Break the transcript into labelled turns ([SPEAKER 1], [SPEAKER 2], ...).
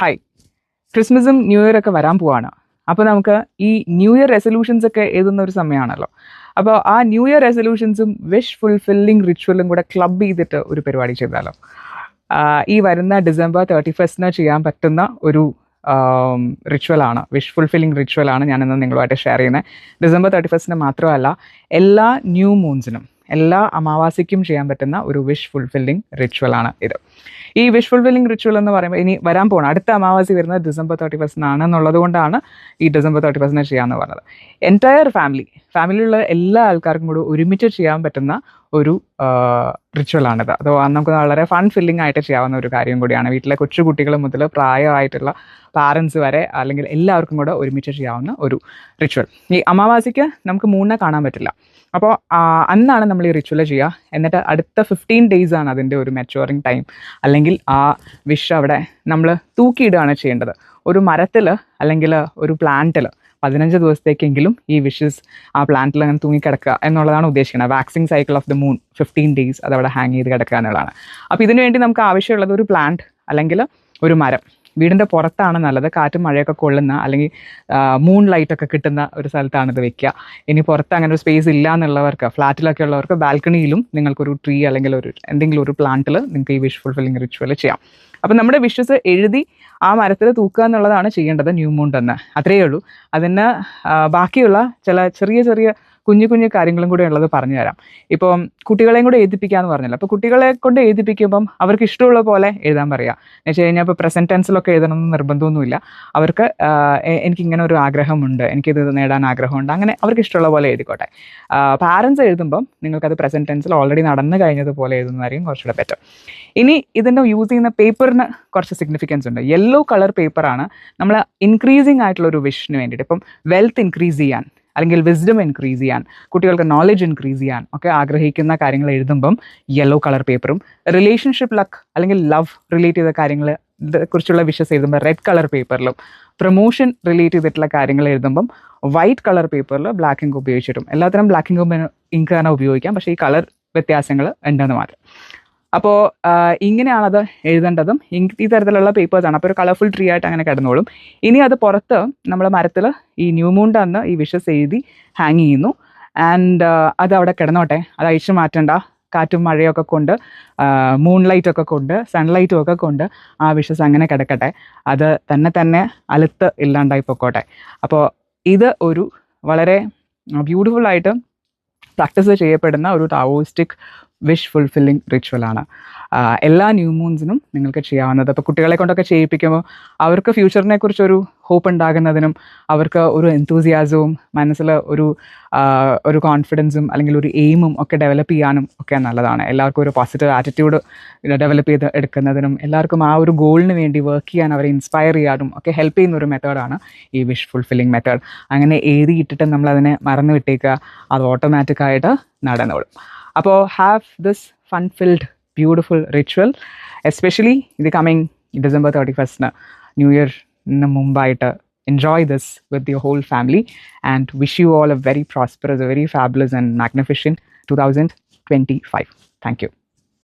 [SPEAKER 1] Hi, ക്രിസ്മസും new year ഒക്കെ വരാൻ പോവാണ്. അപ്പോൾ നമുക്ക് ഈ ന്യൂ ഇയർ റെസൊല്യൂഷൻസ് ഒക്കെ എഴുതുന്ന ഒരു സമയമാണല്ലോ. അപ്പോൾ ആ ന്യൂ ഇയർ റെസൊല്യൂഷൻസും വിഷ് ഫുൾഫില്ലിംഗ് റിച്വലും കൂടെ ക്ലബ് ചെയ്തിട്ട് ഒരു പരിപാടി ചെയ്താലോ? ഈ വരുന്ന ഡിസംബർ 31 ചെയ്യാൻ പറ്റുന്ന ഒരു റിച്വലാണ്, വിഷ് ഫുൾഫില്ലിംഗ് റിച്വലാണ് ഞാനിന്ന് നിങ്ങളുമായിട്ട് ഷെയർ ചെയ്യുന്നത്. ഡിസംബർ 31 മാത്രമല്ല, എല്ലാ ന്യൂ മൂൺസിനും, എല്ലാ അമാവാസിക്കും ചെയ്യാൻ പറ്റുന്ന ഒരു വിഷ് ഫുൾഫില്ലിംഗ് റിച്വലാണ് ഇത്. ഈ വിഷ് ഫുൾഫില്ലിംഗ് റിച്വൽ എന്ന് പറയുമ്പോൾ ഇനി വരാൻ പോകണം, അടുത്ത അമാവാസി വരുന്നത് ഡിസംബർ 31 ആണെന്നുള്ളത് കൊണ്ടാണ് ഈ ഡിസംബർ 31 ചെയ്യാമെന്ന് പറഞ്ഞത്. എൻറ്റയർ ഫാമിലിയിലുള്ള എല്ലാ ആൾക്കാർക്കും കൂടി ഒരുമിച്ച് ചെയ്യാൻ പറ്റുന്ന ഒരു റിച്വലാണിത്. അത് നമുക്ക് വളരെ ഫൺ ഫില്ലിംഗ് ആയിട്ട് ചെയ്യാവുന്ന ഒരു കാര്യം കൂടിയാണ്. വീട്ടിലെ കൊച്ചു കുട്ടികൾ മുതൽ പ്രായമായിട്ടുള്ള പാരൻസ് വരെ, അല്ലെങ്കിൽ എല്ലാവർക്കും കൂടെ ഒരുമിച്ച് ചെയ്യാവുന്ന ഒരു റിച്വൽ. ഈ അമാവാസിക്ക് നമുക്ക് മൂണിനെ കാണാൻ പറ്റില്ല. അപ്പോൾ അന്നാണ് നമ്മൾ ഈ റിച്വൽ ചെയ്യുക. എന്നിട്ട് അടുത്ത 15 days ആണ് അതിൻ്റെ ഒരു മെച്ചുവറിങ് ടൈം. അല്ലെങ്കിൽ ആ വിഷ് അവിടെ നമ്മൾ തൂക്കിയിടുകയാണ് ചെയ്യേണ്ടത്. ഒരു മരത്തിൽ അല്ലെങ്കിൽ ഒരു പ്ലാന്റിൽ 15 ദിവസത്തേക്കെങ്കിലും ഈ വിഷസ് ആ പ്ലാന്റിൽ അങ്ങനെ തൂങ്ങിക്കിടക്കുക എന്നുള്ളതാണ് ഉദ്ദേശിക്കുന്നത്. Waxing cycle of the moon 15 days അതവിടെ ഹാങ് ചെയ്ത് കിടക്കുക എന്നുള്ളതാണ്. അപ്പോൾ ഇതിനു വേണ്ടി നമുക്ക് ആവശ്യമുള്ളത് ഒരു പ്ലാന്റ് അല്ലെങ്കിൽ ഒരു മരം. വീടിൻ്റെ പുറത്താണ് നല്ലത്, കാറ്റും മഴയൊക്കെ കൊള്ളുന്ന, അല്ലെങ്കിൽ മൂൺ ലൈറ്റൊക്കെ കിട്ടുന്ന ഒരു സ്ഥലത്താണ് ഇത് വെക്കുക. ഇനി പുറത്ത് അങ്ങനെ ഒരു സ്പേസ് ഇല്ല എന്നുള്ളവർക്ക്, ഫ്ലാറ്റിലൊക്കെ ഉള്ളവർക്ക് ബാൽക്കണിയിലും നിങ്ങൾക്കൊരു ട്രീ അല്ലെങ്കിൽ എന്തെങ്കിലും ഒരു പ്ലാന്റിൽ നിങ്ങൾക്ക് ഈ വിഷ് ഫുൾഫില്ലിംഗ് റിച്വൽ ചെയ്യാം. അപ്പം നമ്മുടെ വിഷസ് എഴുതി ആ മരത്തിൽ തൂക്കുക എന്നുള്ളതാണ് ചെയ്യേണ്ടത് ന്യൂ മൂൺ തന്നെ. അത്രയേ ഉള്ളൂ. അതിന് ബാക്കിയുള്ള ചില ചെറിയ കുഞ്ഞു കാര്യങ്ങളും കൂടെ ഉള്ളത് പറഞ്ഞു തരാം. ഇപ്പം കുട്ടികളെയും കൂടെ എഴുതിപ്പിക്കാന്ന് പറഞ്ഞല്ലോ. അപ്പോൾ കുട്ടികളെ കൊണ്ട് എഴുതിപ്പിക്കുമ്പം അവർക്ക് ഇഷ്ടമുള്ള പോലെ എഴുതാൻ പറയുക. എന്ന് വെച്ച് കഴിഞ്ഞാൽ ഇപ്പോൾ പ്രസൻറ്റ് ടെൻസിലൊക്കെ എഴുതണമെന്ന് നിർബന്ധമൊന്നുമില്ല. അവർക്ക് എനിക്കിങ്ങനെ ഒരു ആഗ്രഹമുണ്ട്, എനിക്കിത് നേടാൻ ആഗ്രഹമുണ്ട്, അങ്ങനെ അവർക്ക് ഇഷ്ടമുള്ള പോലെ എഴുതിക്കോട്ടെ. പാരൻസ് എഴുതുമ്പം നിങ്ങൾക്കത് പ്രസൻറ്റ് ടെൻസിൽ ഓൾറെഡി നടന്നു കഴിഞ്ഞതുപോലെ എഴുതുന്നതായിരിക്കും കുറച്ചുകൂടെ ബെറ്റർ. ഇനി ഇതിൻ്റെ യൂസ് ചെയ്യുന്ന പേപ്പറിന് കുറച്ച് സിഗ്നിഫിക്കൻസ് ഉണ്ട്. യെല്ലോ കളർ പേപ്പറാണ് നമ്മൾ ഇൻക്രീസിങ് ആയിട്ടുള്ള ഒരു വിഷിന് വേണ്ടിയിട്ട്, ഇപ്പം വെൽത്ത് ഇൻക്രീസ് ചെയ്യാൻ അല്ലെങ്കിൽ വിസ്ഡം ഇൻക്രീസ് ചെയ്യാൻ, കുട്ടികൾക്ക് നോളജ് ഇൻക്രീസ് ചെയ്യാൻ ഒക്കെ ആഗ്രഹിക്കുന്ന കാര്യങ്ങൾ എഴുതുമ്പം യെല്ലോ കളർ പേപ്പറും, റിലേഷൻഷിപ്പ് ലക്ക് അല്ലെങ്കിൽ ലവ് റിലേറ്റ് ചെയ്ത കാര്യങ്ങൾ കുറിച്ചുള്ള വിഷസ് എഴുതുമ്പോൾ റെഡ് കളർ പേപ്പറിലും, പ്രൊമോഷൻ റിലേറ്റ് ചെയ്തിട്ടുള്ള കാര്യങ്ങൾ എഴുതുമ്പം വൈറ്റ് കളർ പേപ്പറിൽ ബ്ലാക്ക് ഇങ്ക് ഉപയോഗിച്ചിട്ടും. എല്ലാത്തരം ബ്ലാക്ക് ഇങ്ക് തന്നെ ഉപയോഗിക്കാം, പക്ഷേ ഈ കളർ വ്യത്യാസങ്ങൾ ഉണ്ടെന്ന് മാത്രം. അപ്പോൾ ഇങ്ങനെയാണത് എഴുതേണ്ടതും. ഈ തരത്തിലുള്ള പേപ്പേഴ്സാണ്. അപ്പോൾ ഒരു കളർഫുൾ ട്രീ ആയിട്ട് അങ്ങനെ കിടന്നോളും. ഇനി അത് പുറത്ത് നമ്മൾ മരത്തിൽ ഈ ന്യൂ മൂണിൻ്റെ അന്ന് ഈ വിഷസ് എഴുതി ഹാങ് ചെയ്യുന്നു. ആൻഡ് അത് അവിടെ കിടന്നോട്ടെ, അത് അഴിച്ചു മാറ്റണ്ട. കാറ്റും മഴയൊക്കെ കൊണ്ട്, മൂൺ ലൈറ്റൊക്കെ കൊണ്ട്, സൺലൈറ്റും ഒക്കെ കൊണ്ട് ആ വിഷസ് അങ്ങനെ കിടക്കട്ടെ. അത് തന്നെ അലുത്ത് ഇല്ലാണ്ടായി പൊക്കോട്ടെ. അപ്പോൾ ഇത് ഒരു വളരെ ബ്യൂട്ടിഫുള്ളായിട്ട് പ്രാക്ടീസ് ചെയ്യപ്പെടുന്ന ഒരു ടാവോയിസ്റ്റിക് വിഷ് ഫുൾഫില്ലിംഗ് റിച്വലാണ്. എല്ലാ ന്യൂ മൂൺസിനും നിങ്ങൾക്ക് ചെയ്യാവുന്നത്. അപ്പോൾ കുട്ടികളെ കൊണ്ടൊക്കെ ചെയ്യിപ്പിക്കുമ്പോൾ അവർക്ക് ഫ്യൂച്ചറിനെ കുറിച്ചൊരു ഹോപ്പ് ഉണ്ടാകുന്നതിനും, അവർക്ക് ഒരു എന്തൂസിയാസവും മനസ്സിൽ ഒരു കോൺഫിഡൻസും അല്ലെങ്കിൽ ഒരു എയിമും ഒക്കെ ഡെവലപ്പ് ചെയ്യാനും ഒക്കെ നല്ലതാണ്. എല്ലാവർക്കും ഒരു പോസിറ്റീവ് ആറ്റിറ്റ്യൂഡ് ഡെവലപ്പ് ചെയ്ത് എടുക്കുന്നതിനും, എല്ലാവർക്കും ആ ഒരു ഗോളിന് വേണ്ടി വർക്ക് ചെയ്യാൻ, അവരെ ഇൻസ്പയർ ചെയ്യാനും ഒക്കെ ഹെൽപ്പ് ചെയ്യുന്ന ഒരു മെത്തേഡാണ് ഈ വിഷ് ഫുൾഫില്ലിംഗ് മെത്തേഡ്. അങ്ങനെ എഴുതിയിട്ടിട്ട് നമ്മളതിനെ മറന്നു വിട്ടേക്കുക, അത് ഓട്ടോമാറ്റിക്കായിട്ട് നടന്നോളും. അപ്പോൾ have this fun filled beautiful ritual, especially ഇത് കമ്മിങ് ഡിസംബർ 31 ന്യൂ ഇയറിന് മുമ്പായിട്ട്. Enjoy this with your whole family and wish you all a very prosperous, a very fabulous and magnificent 2025. Thank you.